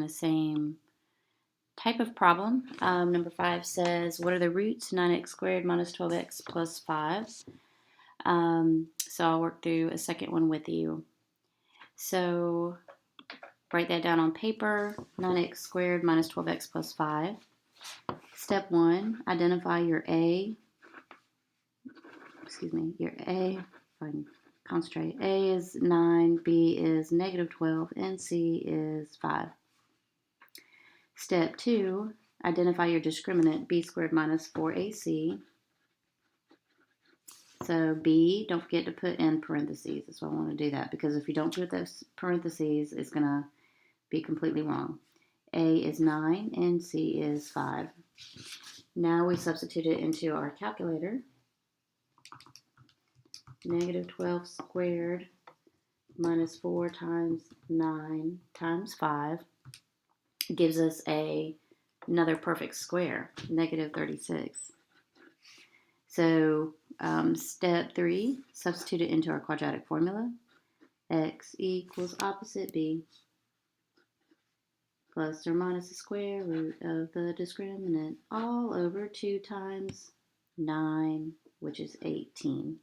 The same type of problem. Number 5 says, what are the roots 9x squared minus 12x plus 5? So I'll work through a second one with you. So write that down on paper. 9x squared minus 12x plus 5. Step 1, identify your A. Your A. If I can concentrate. A is 9, B is negative 12, and C is 5. Step 2, identify your discriminant, b squared minus 4ac. So b, don't forget to put in parentheses. That's why I want to do that, because if you don't put those parentheses, it's going to be completely wrong. A is 9 and C is 5. Now we substitute it into our calculator. Negative 12 squared minus 4 times 9 times 5 gives us another perfect square, negative 36. So step 3, substitute it into our quadratic formula. X equals opposite b plus or minus the square root of the discriminant all over 2 times 9, which is 18.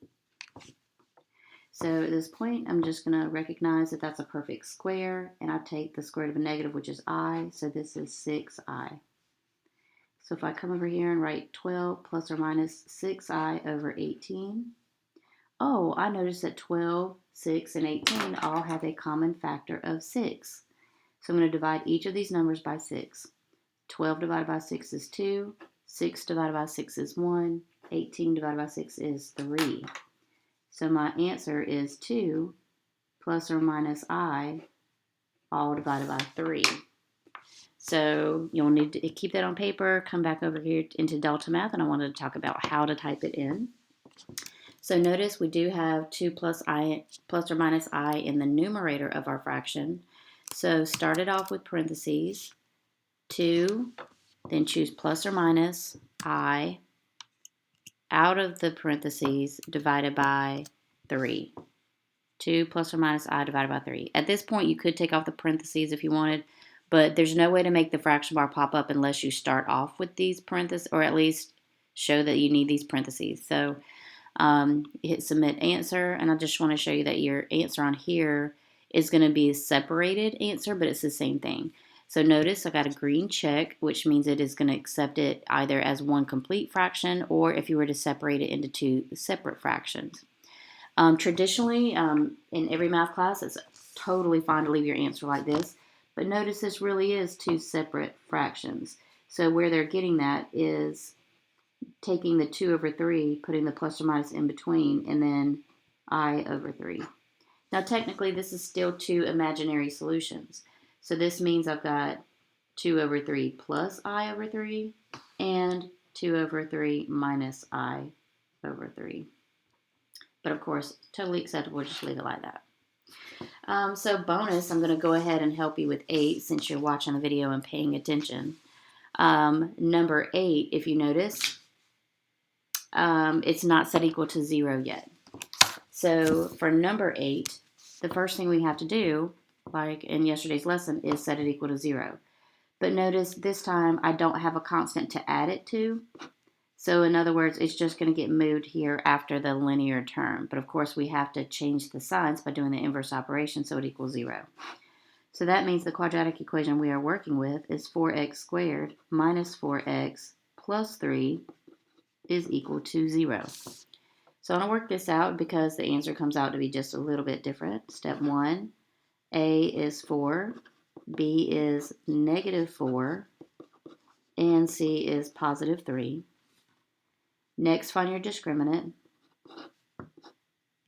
So at this point, I'm just going to recognize that that's a perfect square, and I take the square root of a negative, which is I, so this is 6i. So if I come over here and write 12 plus or minus 6i over 18, oh, I noticed that 12, 6, and 18 all have a common factor of 6. So I'm going to divide each of these numbers by 6. 12 divided by 6 is 2, 6 divided by 6 is 1, 18 divided by 6 is 3. So my answer is 2 plus or minus I, all divided by 3. So you'll need to keep that on paper, come back over here into Deltamath, and I wanted to talk about how to type it in. So notice we do have 2 plus or minus I in the numerator of our fraction. So start it off with parentheses, 2, then choose plus or minus I out of the parentheses divided by 3. 2 plus or minus I divided by 3. At this point, you could take off the parentheses if you wanted, but there's no way to make the fraction bar pop up unless you start off with these parentheses, or at least show that you need these parentheses. So hit submit answer, and I just want to show you that your answer on here is going to be a separated answer, but it's the same thing. So notice I got a green check, which means it is going to accept it either as one complete fraction, or if you were to separate it into 2 separate fractions. Traditionally, in every math class, it's totally fine to leave your answer like this. But notice this really is 2 separate fractions. So where they're getting that is taking the 2 over 3, putting the plus or minus in between, and then I over 3. Now technically this is still 2 imaginary solutions. So this means I've got 2 over 3 plus I over 3, and 2 over 3 minus I over 3. But of course, totally acceptable, just leave it like that. So bonus, I'm going to go ahead and help you with 8 since you're watching the video and paying attention. Number 8, if you notice, it's not set equal to 0 yet. So for number 8, the first thing we have to do, like in yesterday's lesson, is set it equal to 0. But notice this time I don't have a constant to add it to. So in other words, it's just going to get moved here after the linear term. But of course, we have to change the signs by doing the inverse operation so it equals 0. So that means the quadratic equation we are working with is 4x squared minus 4x plus 3 is equal to 0. So I'm going to work this out because the answer comes out to be just a little bit different. Step 1, A is 4, B is negative 4, and C is positive 3. Next, find your discriminant.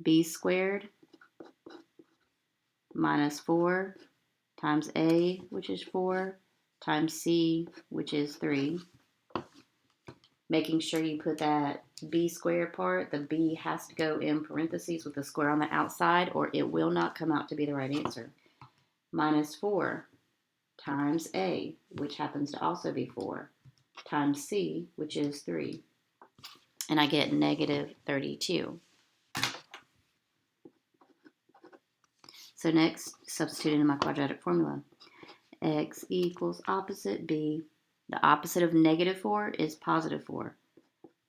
B squared minus 4 times A, which is 4, times C, which is 3. Making sure you put that B squared part, the B has to go in parentheses with the square on the outside, or it will not come out to be the right answer. Minus 4 times A, which happens to also be 4, times C, which is 3. And I get negative 32. So next, substitute in my quadratic formula. X equals opposite b. The opposite of -4 is +4.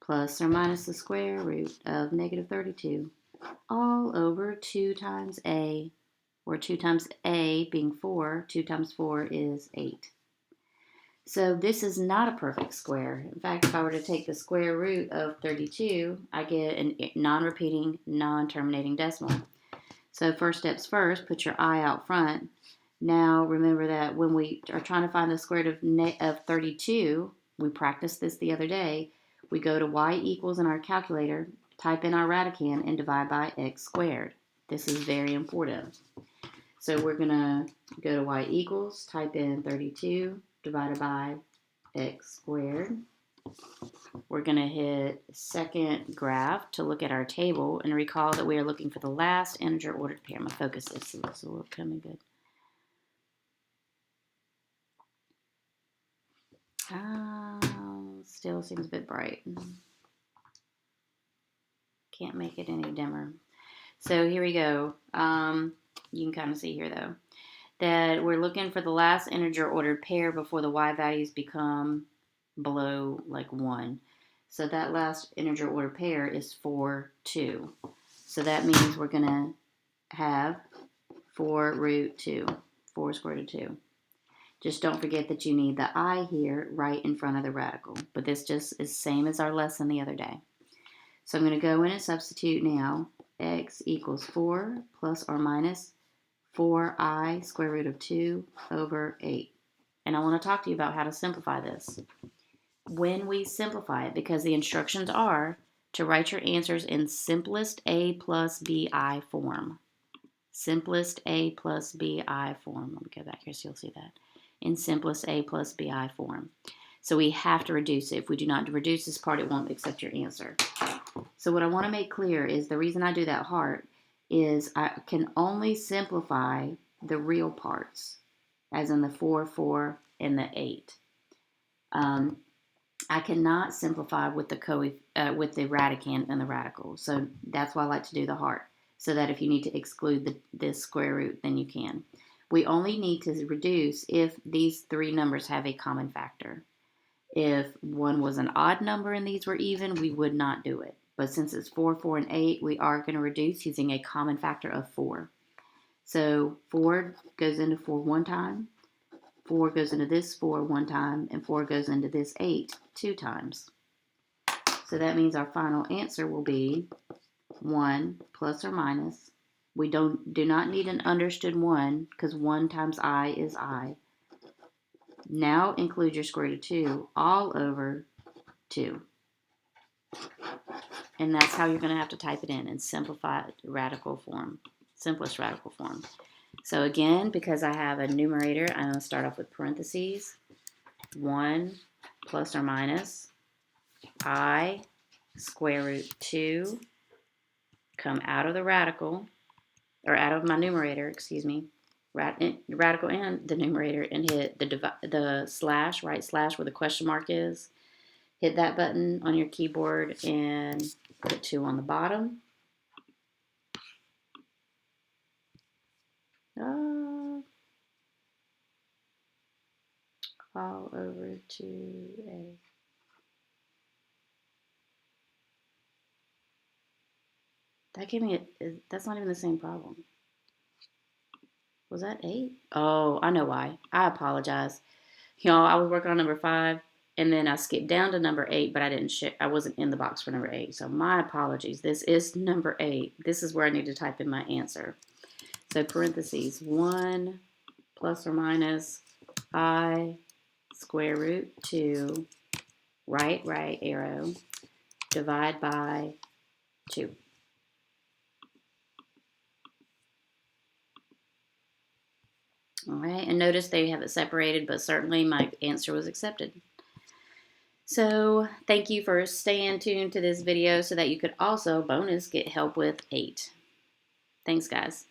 Plus or minus the square root of -32. All over 2 times a, where 2 times a being 4, 2 times 4 is 8. So this is not a perfect square. In fact, if I were to take the square root of 32, I get a non-repeating, non-terminating decimal. So first steps first, put your I out front. Now remember that when we are trying to find the square root of 32, we practiced this the other day, we go to y equals in our calculator, type in our radicand, and divide by x squared. This is very important. So we're going to go to y equals, type in 32 divided by x squared. We're going to hit second graph to look at our table and recall that we are looking for the last integer ordered pair. I'm going to focus this so this will come in good. Still seems a bit bright. Can't make it any dimmer. So here we go. You can kind of see here though that we're looking for the last integer ordered pair before the y values become below like 1. So that last integer ordered pair is 4, 2. So that means we're going to have 4 root 2, 4 square root of 2. Just don't forget that you need the I here right in front of the radical. But this just is same as our lesson the other day. So I'm going to go in and substitute now. X equals 4 plus or minus 4i square root of 2 over 8. And I want to talk to you about how to simplify this. When we simplify it, because the instructions are to write your answers in simplest a plus bi form. Simplest a plus bi form. Let me go back here so you'll see that. In simplest a plus bi form. So we have to reduce it. If we do not reduce this part, it won't accept your answer. So what I want to make clear is the reason I do that heart is I can only simplify the real parts, as in the 4, 4, and the 8. I cannot simplify with the radicand and the radical. So that's why I like to do the heart, so that if you need to exclude this square root, then you can. We only need to reduce if these 3 numbers have a common factor. If one was an odd number and these were even, we would not do it. But since it's 4, 4, and 8, we are going to reduce using a common factor of 4. So 4 goes into 4 one time, 4 goes into this 4 one time, and 4 goes into this 8 2 times. So that means our final answer will be 1 plus or minus. We do not need an understood 1 because 1 times I is I. Now include your square root of 2 all over 2. And that's how you're going to have to type it in simplified radical form, simplest radical form. So again, because I have a numerator, I'm going to start off with parentheses. 1 plus or minus I square root 2 come out of the radical, or out of my numerator, excuse me, radical and the numerator, and hit the slash, right slash where the question mark is. Hit that button on your keyboard and put a 2 on the bottom. All over 2a. That gave me that's not even the same problem. Was that 8? Oh, I know why. I apologize. Y'all, I was working on number 5, and then I skipped down to number 8, but I wasn't in the box for number 8. So my apologies. This is number 8. This is where I need to type in my answer. So parentheses, 1 plus or minus I square root 2, right arrow, divide by 2. All right, and notice they have it separated, but certainly my answer was accepted. So thank you for staying tuned to this video so that you could also, bonus, get help with 8. Thanks, guys.